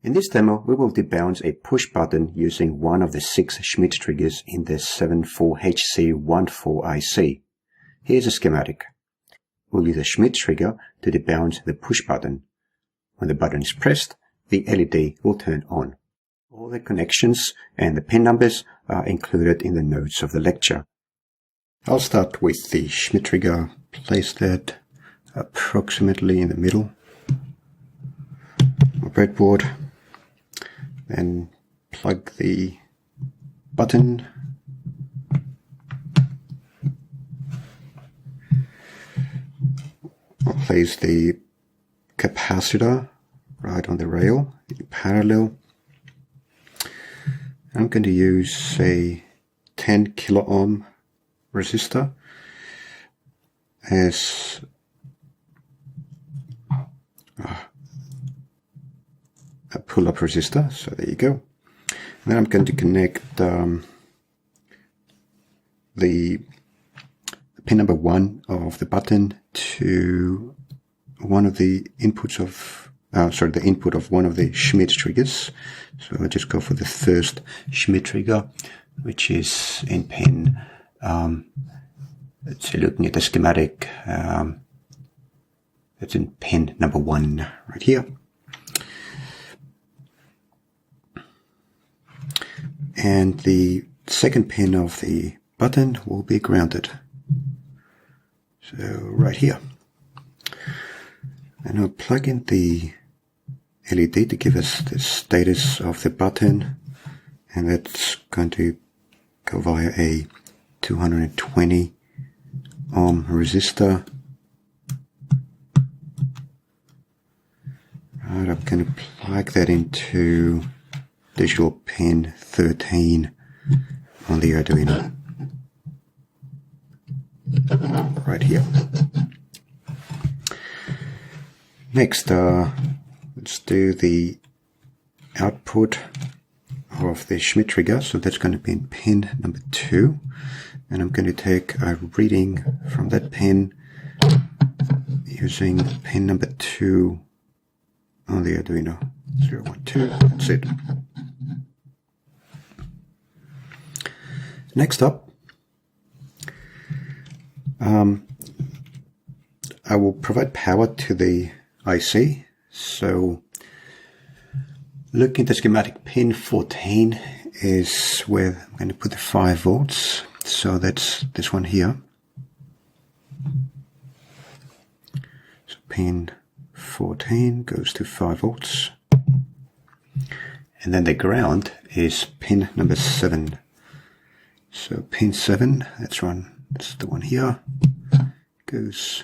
In this demo, we will debounce a push button using one of the 6 Schmidt triggers in the 74HC14 IC. Here's a schematic. We'll use a Schmidt trigger to debounce the push button. When the button is pressed, the LED will turn on. All the connections and the pin numbers are included in the notes of the lecture. I'll start with the Schmidt trigger, place that approximately in the middle of the breadboard. Then plug the button. I'll place the capacitor right on the rail in parallel. I'm going to use a 10 kilo ohm resistor as a pull-up resistor, so there you go. And then I'm going to connect the pin number 1 of the button to one of the inputs of, the input of one of the Schmidt triggers. So I'll just go for the first Schmidt trigger, which is in pin, let's see, looking at the schematic, it's in pin number 1 right here. And the second pin of the button will be grounded. So right here. And I'll plug in the LED to give us the status of the button. And that's going to go via a 220 ohm resistor. Right, I'm going to plug that into digital pin 13 on the Arduino right here. Next, let's do the output of the Schmidt trigger. So that's going to be in pin number 2, and I'm going to take a reading from that pin using pin number 2 on the Arduino. 012, that's it. Next up, I will provide power to the IC. So looking at the schematic, pin 14 is where I'm going to put the 5 volts. So that's this one here. So pin 14 goes to 5 volts. And then the ground is pin number 7. So pin 7, that's the one here, goes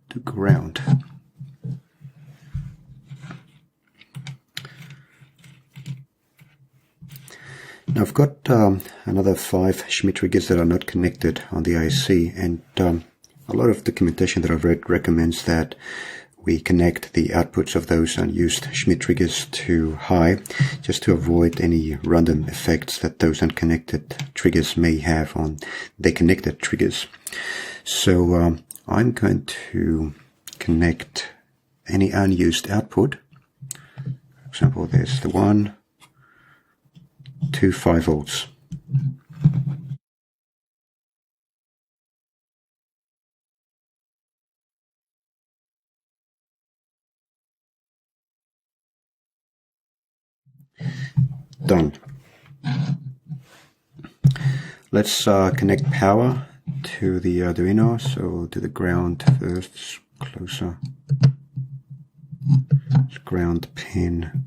to ground. Now I've got another 5 Schmidt triggers that are not connected on the IC, and a lot of documentation that I've read recommends that we connect the outputs of those unused Schmidt triggers to high, just to avoid any random effects that those unconnected triggers may have on the connected triggers. So I'm going to connect any unused output. For example, there's the 1 to 5 volts. Done. Let's connect power to the Arduino. So to the ground first, closer. It's ground pin,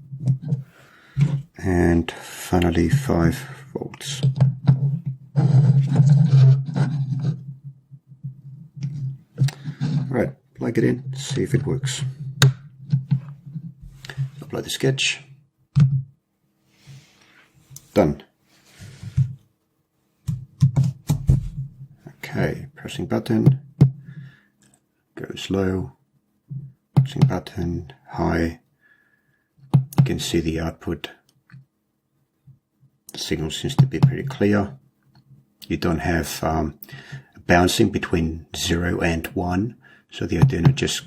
and finally 5 volts. Alright, plug it in, see if it works. Apply the sketch. Done. Okay, pressing button, goes low, pressing button, high. You can see the output. The signal seems to be pretty clear. You don't have bouncing between 0 and 1, so the Arduino just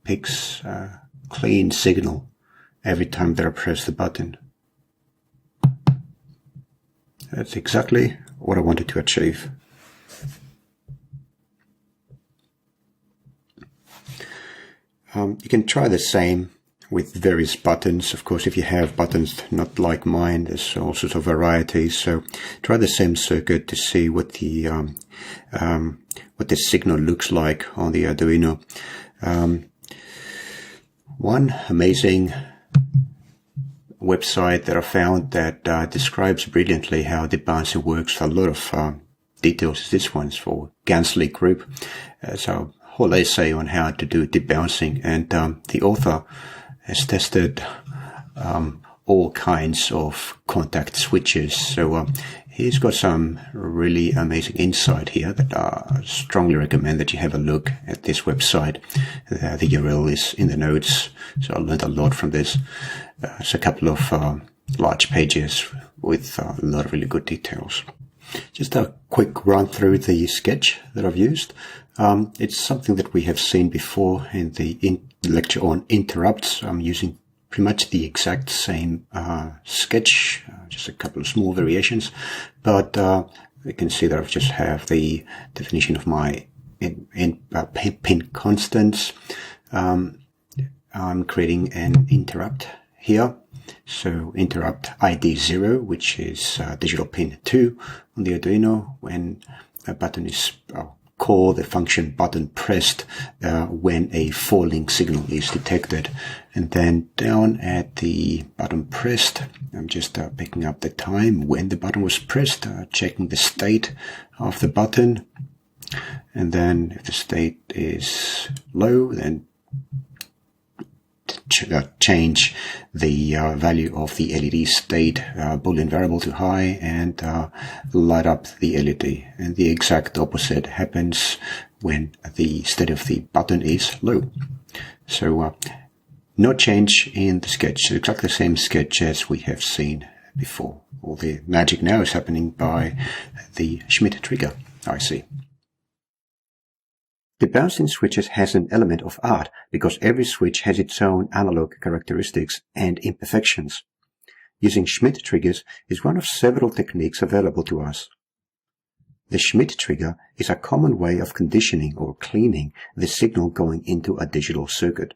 picks a clean signal every time that I press the button. That's exactly what I wanted to achieve. You can try the same with various buttons. Of course, if you have buttons not like mine, there's all sorts of varieties. So try the same circuit to see what the signal looks like on the Arduino. One amazing website that I found that describes brilliantly how debouncing works. A lot of details is this one's for Gansley Group. So whole essay on how to do debouncing, and the author has tested all kinds of contact switches. So he's got some really amazing insight here that I strongly recommend that you have a look at this website. The URL is in the notes, so I learned a lot from this. It's a couple of large pages with a lot of really good details. Just a quick run through the sketch that I've used. It's something that we have seen before in the lecture on interrupts. I'm using pretty much the exact same sketch, just a couple of small variations, but you can see that I just have the definition of my pin constants. I'm creating an interrupt here. So interrupt ID 0, which is digital pin 2 on the Arduino, when a button is called, the function button pressed when a falling signal is detected. And then down at the button pressed, I'm just picking up the time when the button was pressed, checking the state of the button. And then if the state is low, then change the value of the LED state Boolean variable to high and light up the LED. And the exact opposite happens when the state of the button is low. So no change in the sketch. It's exactly the same sketch as we have seen before. All the magic now is happening by the Schmidt trigger IC. Debouncing switches has an element of art because every switch has its own analog characteristics and imperfections. Using Schmidt triggers is one of several techniques available to us. The Schmidt trigger is a common way of conditioning or cleaning the signal going into a digital circuit.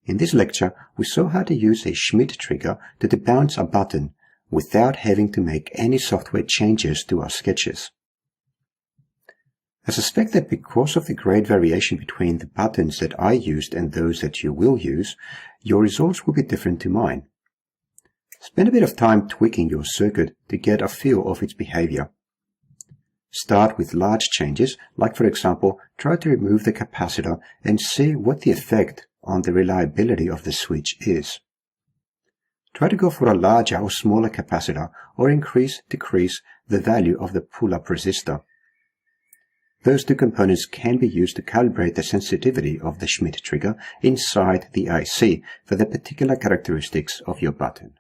In this lecture, we saw how to use a Schmidt trigger to debounce a button without having to make any software changes to our sketches. I suspect that because of the great variation between the buttons that I used and those that you will use, your results will be different to mine. Spend a bit of time tweaking your circuit to get a feel of its behavior. Start with large changes, like for example, try to remove the capacitor and see what the effect on the reliability of the switch is. Try to go for a larger or smaller capacitor, or decrease the value of the pull-up resistor. Those two components can be used to calibrate the sensitivity of the Schmidt trigger inside the IC for the particular characteristics of your button.